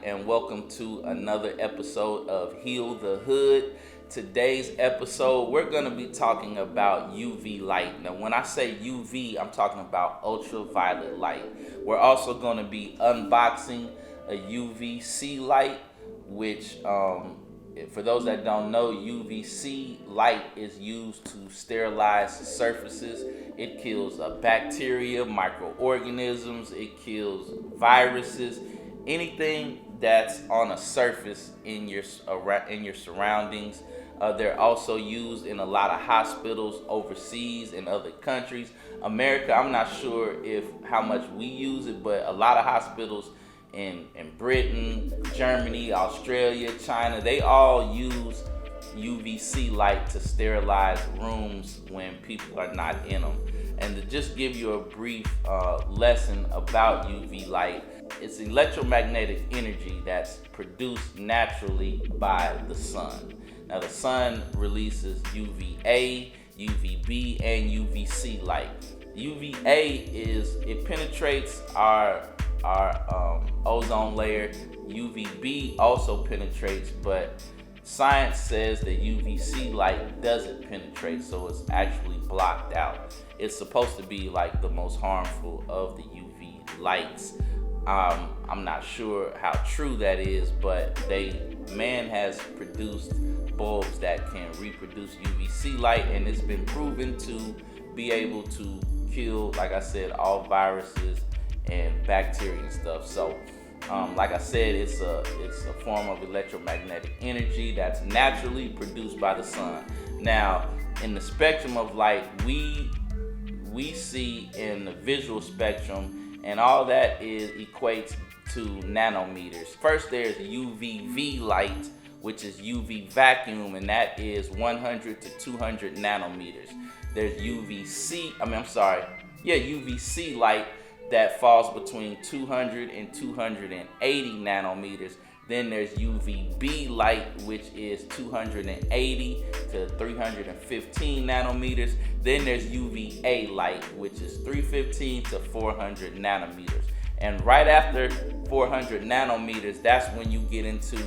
and welcome to another episode of Heal the Hood. Today's episode, we're going to be talking about UV light. Now, when I say UV, I'm talking about ultraviolet light. We're also going to be unboxing a UVC light, which, for those that don't know, UVC light is used to sterilize surfaces. It kills bacteria, microorganisms, it kills viruses, anything that's on a surface in your surroundings. They're also used in a lot of hospitals overseas in other countries. America, I'm not sure how much we use it, but a lot of hospitals in Britain, Germany, Australia, China, they all use UVC light to sterilize rooms when people are not in them. And to just give you a brief lesson about UV light, it's electromagnetic energy that's produced naturally by the sun. Now, the sun releases UVA, UVB, and UVC light. UVA it penetrates our ozone layer. UVB also penetrates, but science says that UVC light doesn't penetrate, so it's actually blocked out. It's supposed to be like the most harmful of the UV lights. I'm not sure how true that is, but man has produced bulbs that can reproduce UVC light, and it's been proven to be able to kill, like I said, all viruses and bacteria and stuff. So like I said, it's a form of electromagnetic energy that's naturally produced by the sun. Now, in the spectrum of light, we see in the visual spectrum, and all that equates to nanometers. First, there's UVV light, which is UV vacuum, and that is 100 to 200 nanometers. There's UVC light that falls between 200 and 280 nanometers. Then there's UVB light, which is 280 to 315 nanometers. Then there's UVA light, which is 315 to 400 nanometers. And right after 400 nanometers, that's when you get into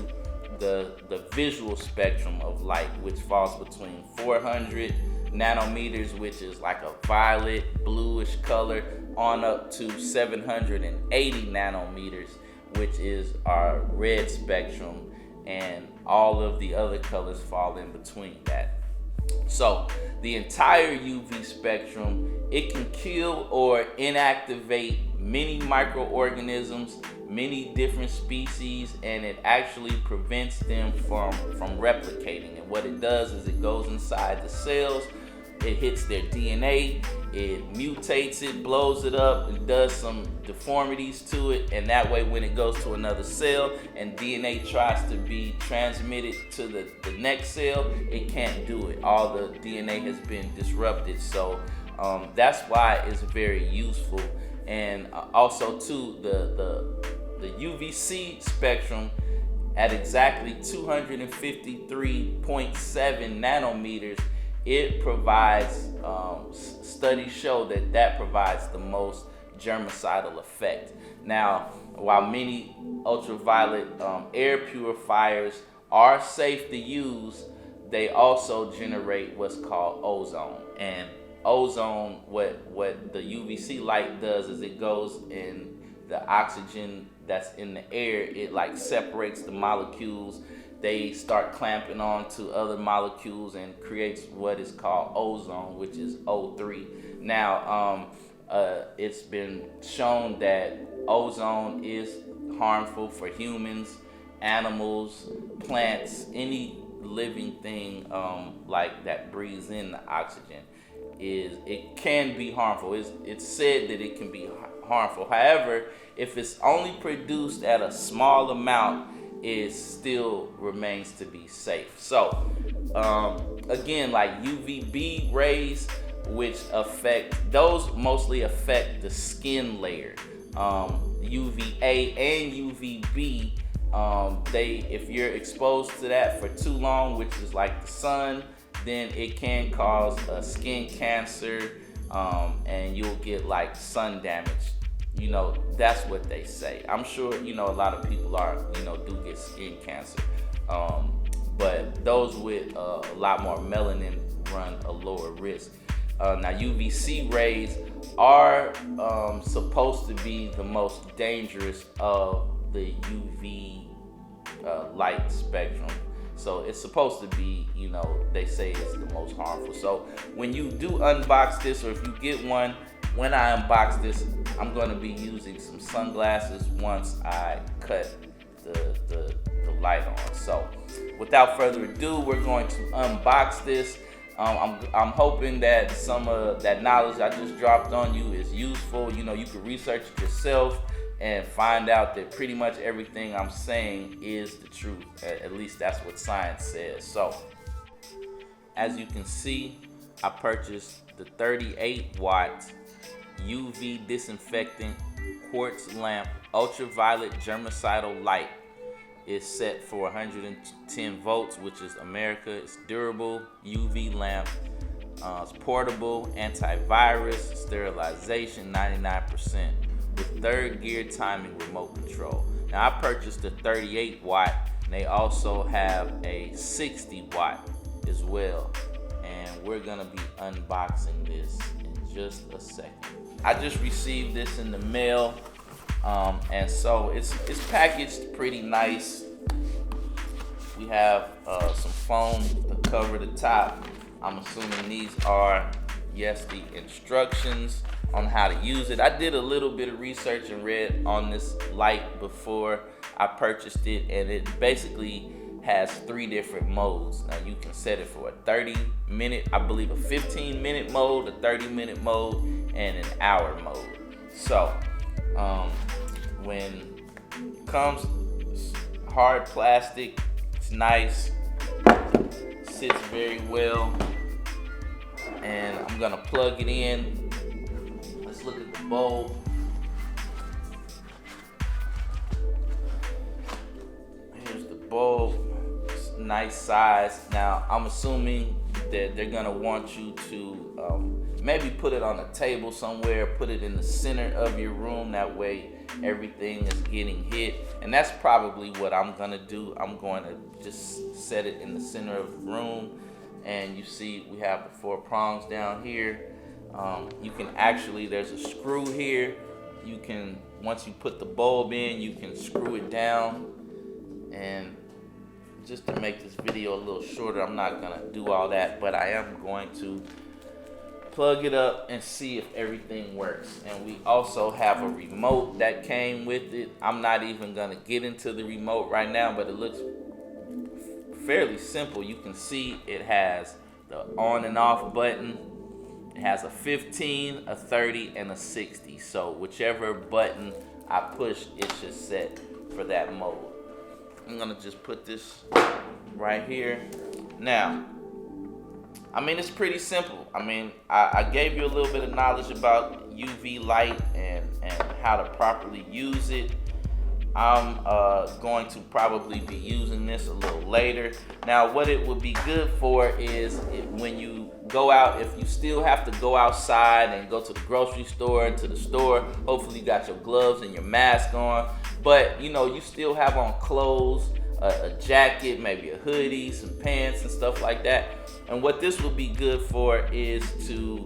the visual spectrum of light, which falls between 400 nanometers, which is like a violet bluish color, on up to 780 nanometers, which is our red spectrum, and all of the other colors fall in between that. So the entire UV spectrum, it can kill or inactivate many microorganisms, many different species, and it actually prevents them from replicating. And what it does is it goes inside the cells, it hits their DNA, it mutates it, blows it up, it does some deformities to it, and that way when it goes to another cell and DNA tries to be transmitted to the next cell, it can't do it. All the DNA has been disrupted, so that's why it's very useful. And also too, the UVC spectrum at exactly 253.7 nanometers, it provides, studies show that provides the most germicidal effect. Now, while many ultraviolet air purifiers are safe to use, they also generate what's called ozone. And ozone, what the UVC light does is it goes in the oxygen that's in the air, it like separates the molecules. They start clamping on to other molecules and creates what is called ozone, which is O3. Now, it's been shown that ozone is harmful for humans, animals, plants, any living thing like that breathes in the oxygen. It can be harmful. It's said that it can be harmful. However, if it's only produced at a small amount, it still remains to be safe. So again, like UVB rays, which mostly affect the skin layer. UVA and UVB, if you're exposed to that for too long, which is like the sun, then it can cause skin cancer, and you'll get like sun damage That's what they say. I'm sure, a lot of people do get skin cancer. But those with a lot more melanin run a lower risk. Now, UVC rays are supposed to be the most dangerous of the UV light spectrum. So it's supposed to be, they say it's the most harmful. So when you do unbox this, or if you get one, when I unbox this, I'm going to be using some sunglasses once I cut the light on. So without further ado, we're going to unbox this. I'm hoping that some of that knowledge I just dropped on you is useful. You can research it yourself and find out that pretty much everything I'm saying is the truth. At least that's what science says. So, as you can see, I purchased the 38 watt UV disinfectant quartz lamp ultraviolet germicidal light. It's set for 110 volts, which is America. It's durable UV lamp. It's portable, antivirus, sterilization 99%, with third gear timing remote control. Now I purchased the 38 watt, and they also have a 60 watt as well. And we're gonna be unboxing this in just a second. I just received this in the mail. And so it's packaged pretty nice. We have some foam to cover the top. I'm assuming these are, yes, the instructions on how to use it. I did a little bit of research and read on this light before I purchased it, and it basically has 3 different modes. Now you can set it for a 30-minute, I believe a 15-minute mode, a 30-minute mode, and an hour mode. So when it comes hard plastic, it's nice, sits very well, and I'm gonna plug it in. Let's look at the bulb. Here's the bulb. It's nice size. Now I'm assuming that they're gonna want you to maybe put it on a table somewhere, put it in the center of your room. That way everything is getting hit, and that's probably what I'm gonna do. I'm going to just set it in the center of the room, and you see we have the 4 prongs down here. You can actually, there's a screw here. You can, once you put the bulb in, you can screw it down. And just to make this video a little shorter, I'm not gonna do all that, but I am going to plug it up and see if everything works. And we also have a remote that came with it. I'm not even gonna get into the remote right now, but it looks fairly simple. You can see it has the on and off button. It has a 15, a 30, and a 60. So whichever button I push, it should set for that mode. I'm gonna just put this right here. Now, I mean, it's pretty simple. I mean, I gave you a little bit of knowledge about UV light and how to properly use it. I'm going to probably be using this a little later. Now, what it would be good for is when you go out, if you still have to go outside and go to the grocery store and to the store, hopefully you got your gloves and your mask on, but you still have on clothes, a jacket, maybe a hoodie, some pants and stuff like that. And what this will be good for is to,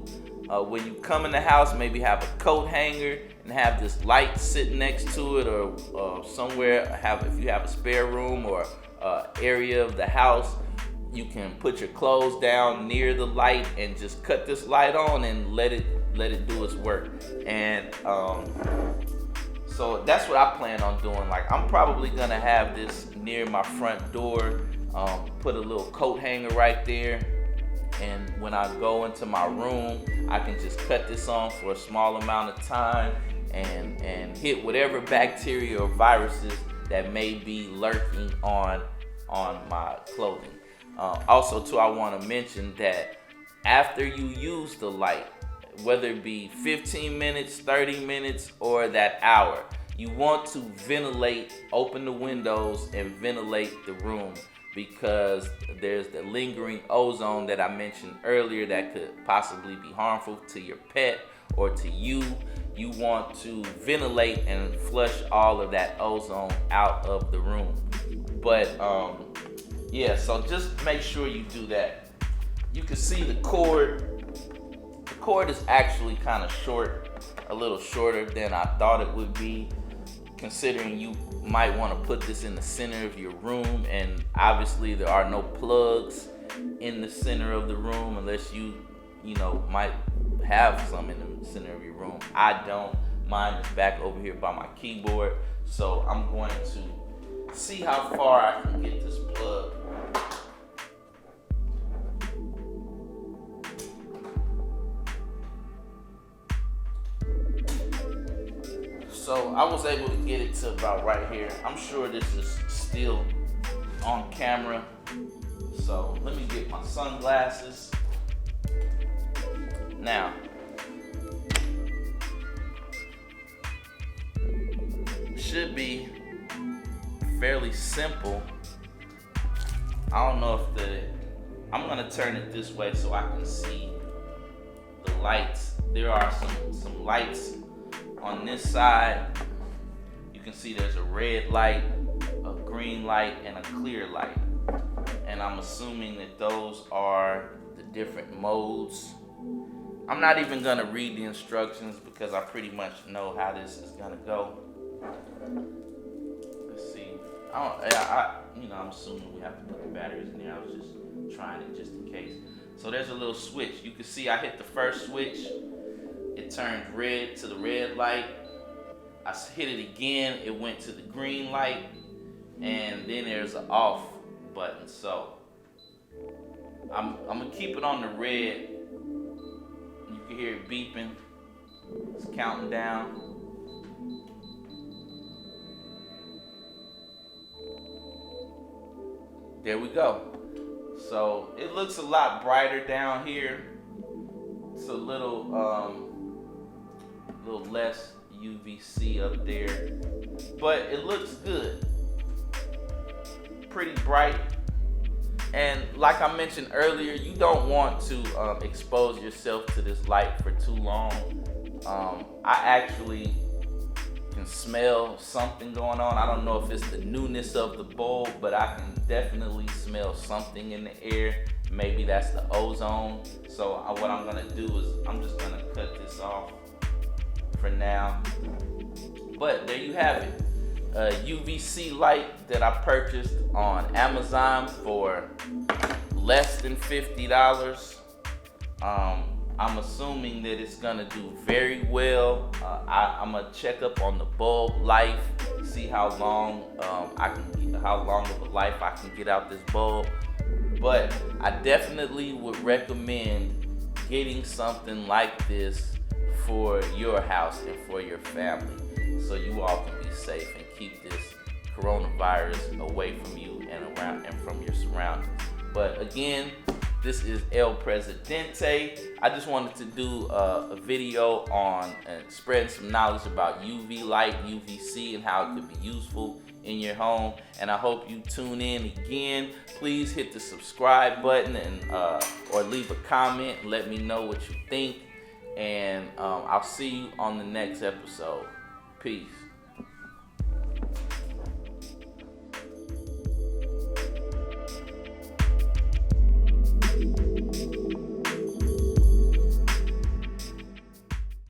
when you come in the house, maybe have a coat hanger and have this light sitting next to it, or somewhere, if you have a spare room or area of the house, you can put your clothes down near the light and just cut this light on and let it do its work. And so that's what I plan on doing. Like, I'm probably gonna have this near my front door, put a little coat hanger right there, and when I go into my room, I can just cut this on for a small amount of time and hit whatever bacteria or viruses that may be lurking on my clothing. Also too, I want to mention that after you use the light, whether it be 15 minutes, 30 minutes, or that hour, you want to ventilate, open the windows and ventilate the room, because there's the lingering ozone that I mentioned earlier that could possibly be harmful to your pet or to you. you want to ventilate and flush all of that ozone out of the room. But yeah, so just make sure you do that. You can see the cord. The cord is actually kind of short, a little shorter than I thought it would be, considering you might want to put this in the center of your room, and obviously there are no plugs in the center of the room unless you might have some in the center of your room. I don't. Mine is back over here by my keyboard, so I'm going to see how far I can get this plug. So I was able to get it to about right here. I'm sure this is still on camera. So let me get my sunglasses. Now, should be fairly simple. I don't know if I'm gonna turn it this way so I can see the lights. There are some lights on this side. You can see there's a red light, a green light, and a clear light. And I'm assuming that those are the different modes. I'm not even gonna read the instructions because I pretty much know how this is gonna go. Let's see. I'm assuming we have to put the batteries in there. I was just trying it just in case. So there's a little switch. You can see I hit the first switch. It turned red to the red light. I hit it again. It went to the green light. And then there's an off button. So I'm gonna keep it on the red. You can hear it beeping. It's counting down. There we go. So it looks a lot brighter down here. It's a little less UVC up there, but it looks good. Pretty bright. And like I mentioned earlier, you don't want to expose yourself to this light for too long. I actually can smell something going on. I don't know if it's the newness of the bulb, but I can definitely smell something in the air. Maybe that's the ozone. So what I'm gonna do is I'm just gonna cut this off for now. But there you have it. A UVC light that I purchased on Amazon for less than $50. I'm assuming that it's gonna do very well. I'm gonna check up on the bulb life, see how long how long of a life I can get out this bulb. But I definitely would recommend getting something like this for your house and for your family, so you all can be safe and keep this coronavirus away from you and around and from your surroundings. But again, this is El Presidente. I just wanted to do a video on spreading some knowledge about UV light, UVC, and how it could be useful in your home. And I hope you tune in again. Please hit the subscribe button and or leave a comment and let me know what you think. And I'll see you on the next episode. Peace.